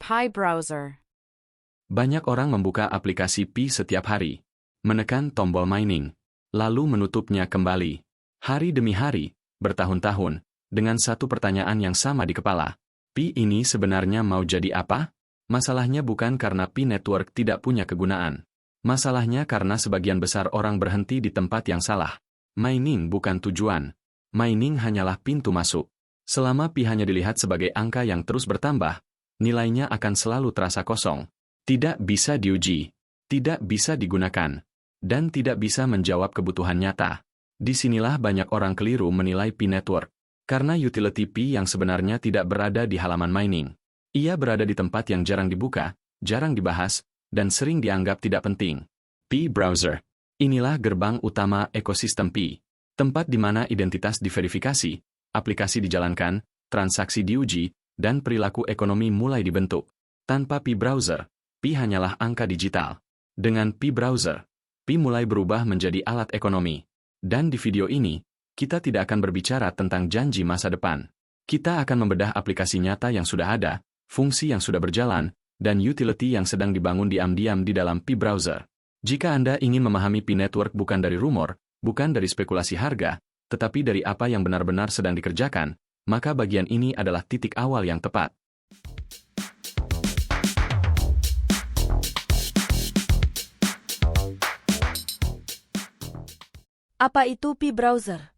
Pi Browser. Banyak orang membuka aplikasi Pi setiap hari, menekan tombol mining, lalu menutupnya kembali. Hari demi hari, bertahun-tahun, dengan satu pertanyaan yang sama di kepala. Pi ini sebenarnya mau jadi apa? Masalahnya bukan karena Pi Network tidak punya kegunaan. Masalahnya karena sebagian besar orang berhenti di tempat yang salah. Mining bukan tujuan. Mining hanyalah pintu masuk. Selama Pi hanya dilihat sebagai angka yang terus bertambah, nilainya akan selalu terasa kosong. Tidak bisa diuji, tidak bisa digunakan, dan tidak bisa menjawab kebutuhan nyata. Disinilah banyak orang keliru menilai Pi Network. Karena utility Pi yang sebenarnya tidak berada di halaman mining. Ia berada di tempat yang jarang dibuka, jarang dibahas, dan sering dianggap tidak penting. Pi Browser. Inilah gerbang utama ekosistem Pi. Tempat di mana identitas diverifikasi, aplikasi dijalankan, transaksi diuji, dan perilaku ekonomi mulai dibentuk. Tanpa Pi Browser, Pi hanyalah angka digital. Dengan Pi Browser, Pi mulai berubah menjadi alat ekonomi. Dan di video ini, kita tidak akan berbicara tentang janji masa depan. Kita akan membedah aplikasi nyata yang sudah ada, fungsi yang sudah berjalan, dan utility yang sedang dibangun diam-diam di dalam Pi Browser. Jika Anda ingin memahami Pi Network bukan dari rumor, bukan dari spekulasi harga, tetapi dari apa yang benar-benar sedang dikerjakan, maka bagian ini adalah titik awal yang tepat. Apa itu Pi Browser?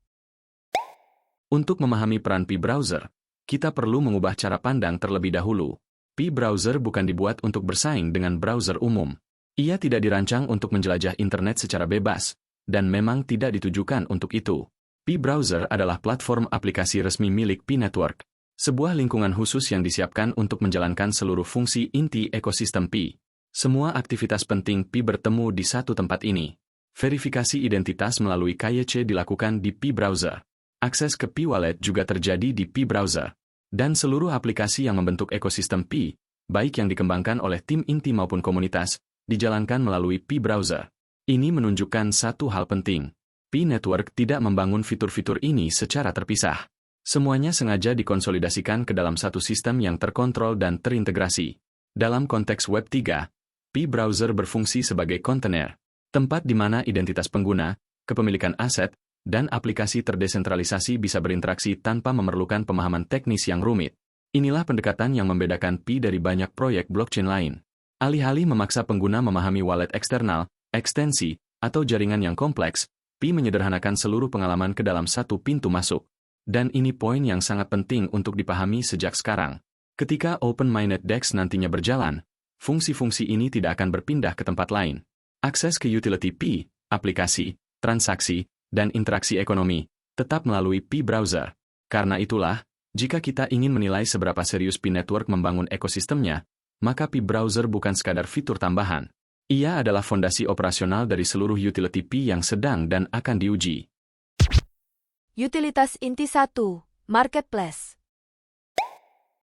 Untuk memahami peran Pi Browser, kita perlu mengubah cara pandang terlebih dahulu. Pi Browser bukan dibuat untuk bersaing dengan browser umum. Ia tidak dirancang untuk menjelajah internet secara bebas, dan memang tidak ditujukan untuk itu. Pi Browser adalah platform aplikasi resmi milik Pi Network, sebuah lingkungan khusus yang disiapkan untuk menjalankan seluruh fungsi inti ekosistem Pi. Semua aktivitas penting Pi bertemu di satu tempat ini. Verifikasi identitas melalui KYC dilakukan di Pi Browser. Akses ke Pi Wallet juga terjadi di Pi Browser. Dan seluruh aplikasi yang membentuk ekosistem Pi, baik yang dikembangkan oleh tim inti maupun komunitas, dijalankan melalui Pi Browser. Ini menunjukkan satu hal penting. Pi Network tidak membangun fitur-fitur ini secara terpisah. Semuanya sengaja dikonsolidasikan ke dalam satu sistem yang terkontrol dan terintegrasi. Dalam konteks Web 3, Pi Browser berfungsi sebagai kontainer, tempat di mana identitas pengguna, kepemilikan aset, dan aplikasi terdesentralisasi bisa berinteraksi tanpa memerlukan pemahaman teknis yang rumit. Inilah pendekatan yang membedakan Pi dari banyak proyek blockchain lain. Alih-alih memaksa pengguna memahami wallet eksternal, ekstensi, atau jaringan yang kompleks, Pi menyederhanakan seluruh pengalaman ke dalam satu pintu masuk. Dan ini poin yang sangat penting untuk dipahami sejak sekarang. Ketika Open Mainnet DEX nantinya berjalan, fungsi-fungsi ini tidak akan berpindah ke tempat lain. Akses ke utility Pi, aplikasi, transaksi, dan interaksi ekonomi, tetap melalui Pi Browser. Karena itulah, jika kita ingin menilai seberapa serius Pi Network membangun ekosistemnya, maka Pi Browser bukan sekadar fitur tambahan. Ia adalah fondasi operasional dari seluruh utility Pi yang sedang dan akan diuji. Utilitas inti 1. Marketplace.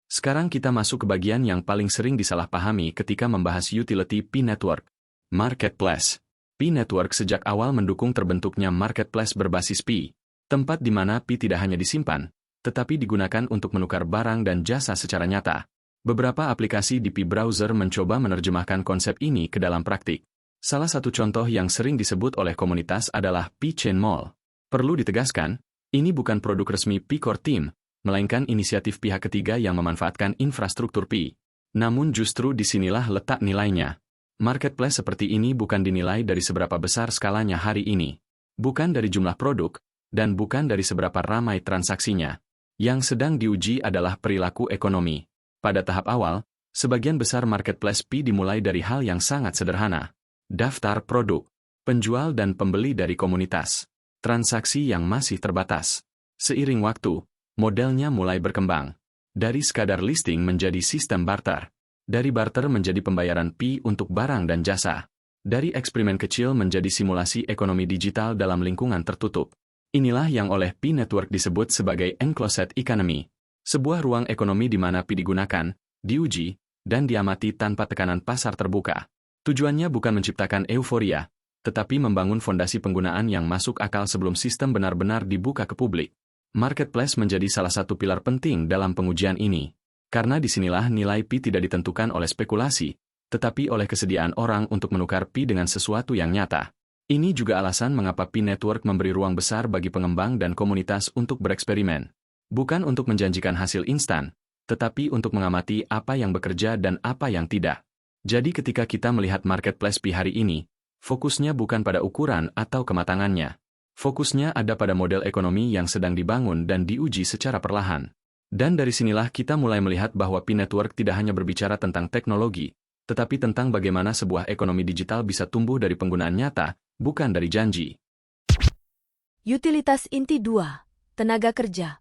Sekarang kita masuk ke bagian yang paling sering disalahpahami ketika membahas utility Pi Network. Marketplace. Pi Network sejak awal mendukung terbentuknya marketplace berbasis Pi, tempat di mana Pi tidak hanya disimpan, tetapi digunakan untuk menukar barang dan jasa secara nyata. Beberapa aplikasi di Pi Browser mencoba menerjemahkan konsep ini ke dalam praktik. Salah satu contoh yang sering disebut oleh komunitas adalah Pi Chain Mall. Perlu ditegaskan, ini bukan produk resmi Pi Core Team, melainkan inisiatif pihak ketiga yang memanfaatkan infrastruktur Pi. Namun justru disinilah letak nilainya. Marketplace seperti ini bukan dinilai dari seberapa besar skalanya hari ini, bukan dari jumlah produk, dan bukan dari seberapa ramai transaksinya. Yang sedang diuji adalah perilaku ekonomi. Pada tahap awal, sebagian besar marketplace Pi dimulai dari hal yang sangat sederhana. Daftar produk, penjual dan pembeli dari komunitas, transaksi yang masih terbatas. Seiring waktu, modelnya mulai berkembang. Dari sekadar listing menjadi sistem barter. Dari barter menjadi pembayaran Pi untuk barang dan jasa. Dari eksperimen kecil menjadi simulasi ekonomi digital dalam lingkungan tertutup. Inilah yang oleh Pi Network disebut sebagai enclosed economy. Sebuah ruang ekonomi di mana Pi digunakan, diuji, dan diamati tanpa tekanan pasar terbuka. Tujuannya bukan menciptakan euforia, tetapi membangun fondasi penggunaan yang masuk akal sebelum sistem benar-benar dibuka ke publik. Marketplace menjadi salah satu pilar penting dalam pengujian ini. Karena disinilah nilai Pi tidak ditentukan oleh spekulasi, tetapi oleh kesediaan orang untuk menukar Pi dengan sesuatu yang nyata. Ini juga alasan mengapa Pi Network memberi ruang besar bagi pengembang dan komunitas untuk bereksperimen. Bukan untuk menjanjikan hasil instan, tetapi untuk mengamati apa yang bekerja dan apa yang tidak. Jadi ketika kita melihat marketplace Pi hari ini, fokusnya bukan pada ukuran atau kematangannya. Fokusnya ada pada model ekonomi yang sedang dibangun dan diuji secara perlahan. Dan dari sinilah kita mulai melihat bahwa Pi Network tidak hanya berbicara tentang teknologi, tetapi tentang bagaimana sebuah ekonomi digital bisa tumbuh dari penggunaan nyata, bukan dari janji. Utilitas inti 2. Tenaga kerja.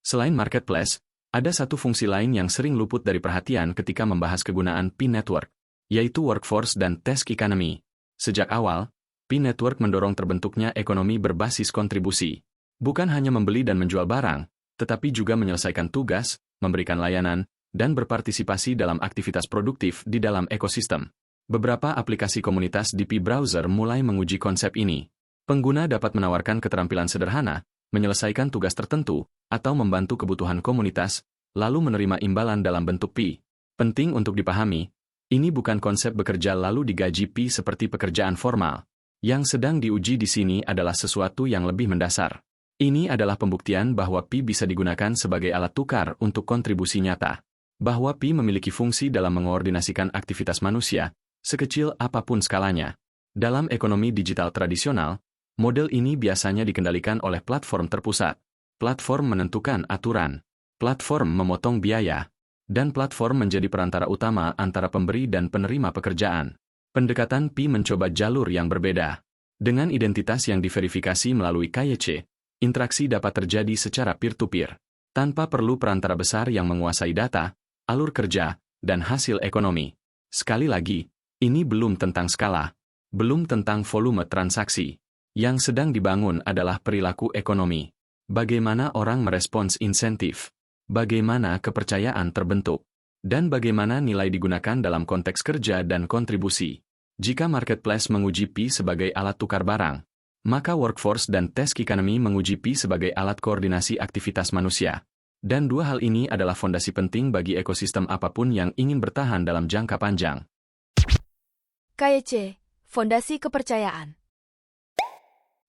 Selain marketplace, ada satu fungsi lain yang sering luput dari perhatian ketika membahas kegunaan Pi Network, yaitu workforce dan task economy. Sejak awal, Pi Network mendorong terbentuknya ekonomi berbasis kontribusi. Bukan hanya membeli dan menjual barang, tetapi juga menyelesaikan tugas, memberikan layanan, dan berpartisipasi dalam aktivitas produktif di dalam ekosistem. Beberapa aplikasi komunitas di Pi Browser mulai menguji konsep ini. Pengguna dapat menawarkan keterampilan sederhana, menyelesaikan tugas tertentu, atau membantu kebutuhan komunitas, lalu menerima imbalan dalam bentuk Pi. Penting untuk dipahami, ini bukan konsep bekerja lalu digaji Pi seperti pekerjaan formal. Yang sedang diuji di sini adalah sesuatu yang lebih mendasar. Ini adalah pembuktian bahwa Pi bisa digunakan sebagai alat tukar untuk kontribusi nyata. Bahwa Pi memiliki fungsi dalam mengoordinasikan aktivitas manusia, sekecil apapun skalanya. Dalam ekonomi digital tradisional, model ini biasanya dikendalikan oleh platform terpusat. Platform menentukan aturan, platform memotong biaya, dan platform menjadi perantara utama antara pemberi dan penerima pekerjaan. Pendekatan Pi mencoba jalur yang berbeda. Dengan identitas yang diverifikasi melalui KYC, interaksi dapat terjadi secara peer-to-peer, tanpa perlu perantara besar yang menguasai data, alur kerja, dan hasil ekonomi. Sekali lagi, ini belum tentang skala, belum tentang volume transaksi. Yang sedang dibangun adalah perilaku ekonomi. Bagaimana orang merespons insentif, bagaimana kepercayaan terbentuk, dan bagaimana nilai digunakan dalam konteks kerja dan kontribusi. Jika marketplace menguji Pi sebagai alat tukar barang, maka workforce dan task economy menguji Pi sebagai alat koordinasi aktivitas manusia. Dan dua hal ini adalah fondasi penting bagi ekosistem apapun yang ingin bertahan dalam jangka panjang. KYC, fondasi kepercayaan.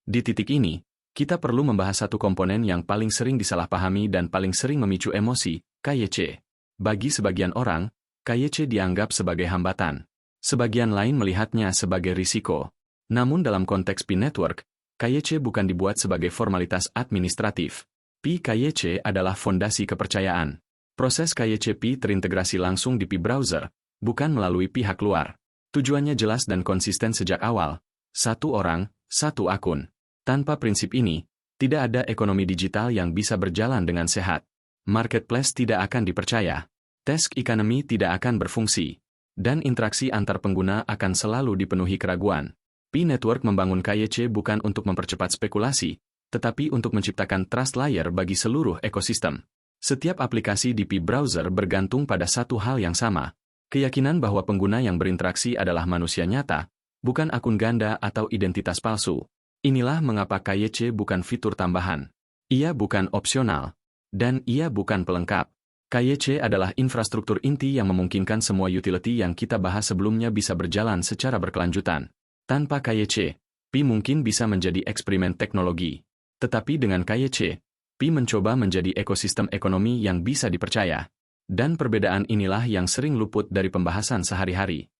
Di titik ini, kita perlu membahas satu komponen yang paling sering disalahpahami dan paling sering memicu emosi, KYC. Bagi sebagian orang, KYC dianggap sebagai hambatan. Sebagian lain melihatnya sebagai risiko. Namun dalam konteks Pi Network, KYC bukan dibuat sebagai formalitas administratif. Pi KYC adalah fondasi kepercayaan. Proses KYC Pi terintegrasi langsung di Pi Browser, bukan melalui pihak luar. Tujuannya jelas dan konsisten sejak awal. Satu orang, satu akun. Tanpa prinsip ini, tidak ada ekonomi digital yang bisa berjalan dengan sehat. Marketplace tidak akan dipercaya. Task economy tidak akan berfungsi. Dan interaksi antar pengguna akan selalu dipenuhi keraguan. Pi Network membangun KYC bukan untuk mempercepat spekulasi, tetapi untuk menciptakan trust layer bagi seluruh ekosistem. Setiap aplikasi di Pi Browser bergantung pada satu hal yang sama. Keyakinan bahwa pengguna yang berinteraksi adalah manusia nyata, bukan akun ganda atau identitas palsu. Inilah mengapa KYC bukan fitur tambahan. Ia bukan opsional. Dan ia bukan pelengkap. KYC adalah infrastruktur inti yang memungkinkan semua utility yang kita bahas sebelumnya bisa berjalan secara berkelanjutan. Tanpa KYC, Pi mungkin bisa menjadi eksperimen teknologi. Tetapi dengan KYC, Pi mencoba menjadi ekosistem ekonomi yang bisa dipercaya. Dan perbedaan inilah yang sering luput dari pembahasan sehari-hari.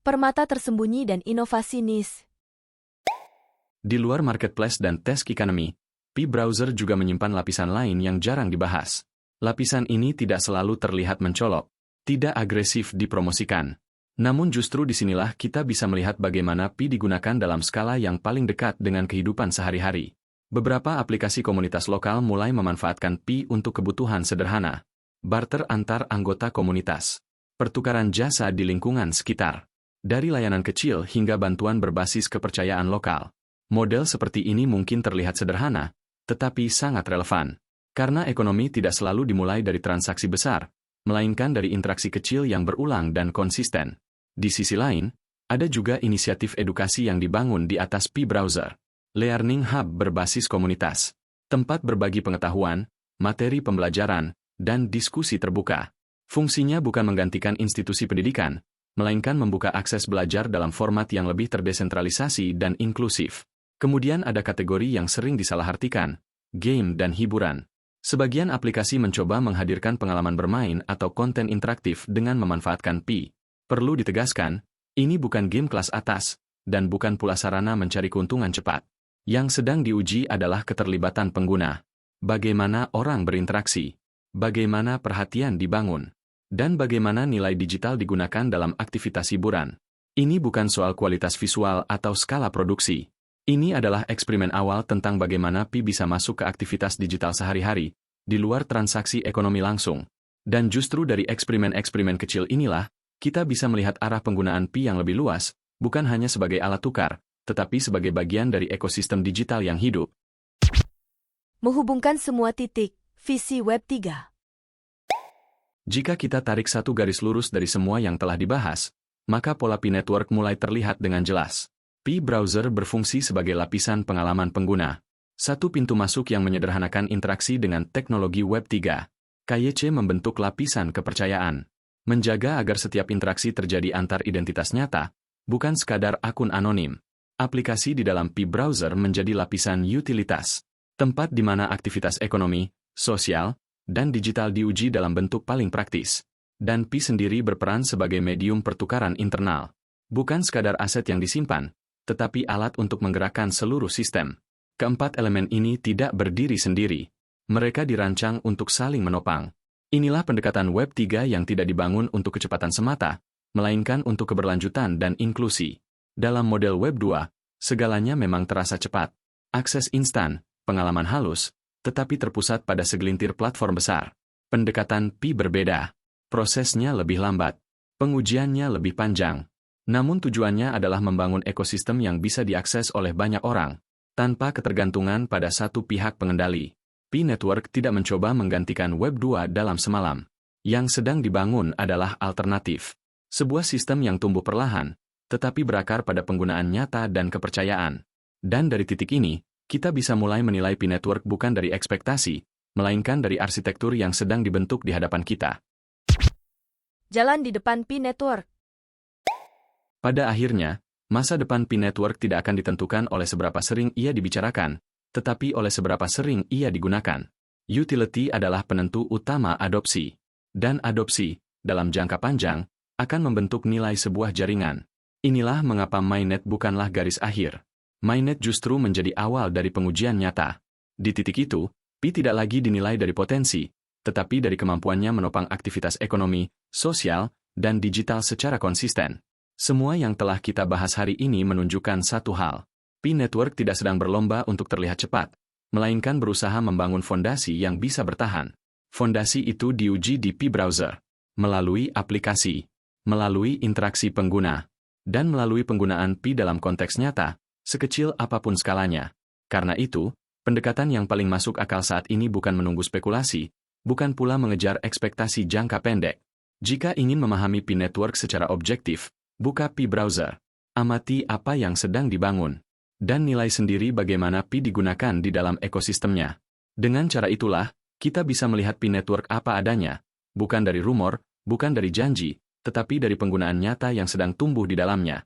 Permata tersembunyi dan inovasi niche. Di luar marketplace dan task economy, Pi Browser juga menyimpan lapisan lain yang jarang dibahas. Lapisan ini tidak selalu terlihat mencolok, tidak agresif dipromosikan. Namun justru disinilah kita bisa melihat bagaimana Pi digunakan dalam skala yang paling dekat dengan kehidupan sehari-hari. Beberapa aplikasi komunitas lokal mulai memanfaatkan Pi untuk kebutuhan sederhana. Barter antar anggota komunitas. Pertukaran jasa di lingkungan sekitar. Dari layanan kecil hingga bantuan berbasis kepercayaan lokal. Model seperti ini mungkin terlihat sederhana, tetapi sangat relevan. Karena ekonomi tidak selalu dimulai dari transaksi besar, melainkan dari interaksi kecil yang berulang dan konsisten. Di sisi lain, ada juga inisiatif edukasi yang dibangun di atas Pi Browser. Learning Hub berbasis komunitas. Tempat berbagi pengetahuan, materi pembelajaran, dan diskusi terbuka. Fungsinya bukan menggantikan institusi pendidikan, melainkan membuka akses belajar dalam format yang lebih terdesentralisasi dan inklusif. Kemudian ada kategori yang sering disalahartikan, game dan hiburan. Sebagian aplikasi mencoba menghadirkan pengalaman bermain atau konten interaktif dengan memanfaatkan Pi. Perlu ditegaskan, ini bukan game kelas atas, dan bukan pula sarana mencari keuntungan cepat. Yang sedang diuji adalah keterlibatan pengguna. Bagaimana orang berinteraksi, bagaimana perhatian dibangun, dan bagaimana nilai digital digunakan dalam aktivitas hiburan. Ini bukan soal kualitas visual atau skala produksi. Ini adalah eksperimen awal tentang bagaimana Pi bisa masuk ke aktivitas digital sehari-hari, di luar transaksi ekonomi langsung. Dan justru dari eksperimen-eksperimen kecil inilah, kita bisa melihat arah penggunaan Pi yang lebih luas, bukan hanya sebagai alat tukar, tetapi sebagai bagian dari ekosistem digital yang hidup. Menghubungkan semua titik, visi Web 3. Jika kita tarik satu garis lurus dari semua yang telah dibahas, maka pola Pi Network mulai terlihat dengan jelas. Pi Browser berfungsi sebagai lapisan pengalaman pengguna. Satu pintu masuk yang menyederhanakan interaksi dengan teknologi Web 3. KYC membentuk lapisan kepercayaan. Menjaga agar setiap interaksi terjadi antar identitas nyata, bukan sekadar akun anonim. Aplikasi di dalam Pi Browser menjadi lapisan utilitas. Tempat di mana aktivitas ekonomi, sosial, dan digital diuji dalam bentuk paling praktis. Dan Pi sendiri berperan sebagai medium pertukaran internal. Bukan sekadar aset yang disimpan, tetapi alat untuk menggerakkan seluruh sistem. Keempat elemen ini tidak berdiri sendiri. Mereka dirancang untuk saling menopang. Inilah pendekatan Web 3 yang tidak dibangun untuk kecepatan semata, melainkan untuk keberlanjutan dan inklusi. Dalam model Web 2, segalanya memang terasa cepat. Akses instan, pengalaman halus, tetapi terpusat pada segelintir platform besar. Pendekatan Pi berbeda. Prosesnya lebih lambat. Pengujiannya lebih panjang. Namun tujuannya adalah membangun ekosistem yang bisa diakses oleh banyak orang, tanpa ketergantungan pada satu pihak pengendali. Pi Network tidak mencoba menggantikan Web 2 dalam semalam. Yang sedang dibangun adalah alternatif. Sebuah sistem yang tumbuh perlahan, tetapi berakar pada penggunaan nyata dan kepercayaan. Dan dari titik ini, kita bisa mulai menilai Pi Network bukan dari ekspektasi, melainkan dari arsitektur yang sedang dibentuk di hadapan kita. Jalan di depan Pi Network. Pada akhirnya, masa depan Pi Network tidak akan ditentukan oleh seberapa sering ia dibicarakan, tetapi oleh seberapa sering ia digunakan. Utility adalah penentu utama adopsi. Dan adopsi, dalam jangka panjang, akan membentuk nilai sebuah jaringan. Inilah mengapa Mainnet bukanlah garis akhir. Mainnet justru menjadi awal dari pengujian nyata. Di titik itu, Pi tidak lagi dinilai dari potensi, tetapi dari kemampuannya menopang aktivitas ekonomi, sosial, dan digital secara konsisten. Semua yang telah kita bahas hari ini menunjukkan satu hal. Pi Network tidak sedang berlomba untuk terlihat cepat, melainkan berusaha membangun fondasi yang bisa bertahan. Fondasi itu diuji di Pi Browser, melalui aplikasi, melalui interaksi pengguna, dan melalui penggunaan Pi dalam konteks nyata, sekecil apapun skalanya. Karena itu, pendekatan yang paling masuk akal saat ini bukan menunggu spekulasi, bukan pula mengejar ekspektasi jangka pendek. Jika ingin memahami Pi Network secara objektif, buka Pi Browser, amati apa yang sedang dibangun, dan nilai sendiri bagaimana Pi digunakan di dalam ekosistemnya. Dengan cara itulah, kita bisa melihat Pi Network apa adanya, bukan dari rumor, bukan dari janji, tetapi dari penggunaan nyata yang sedang tumbuh di dalamnya.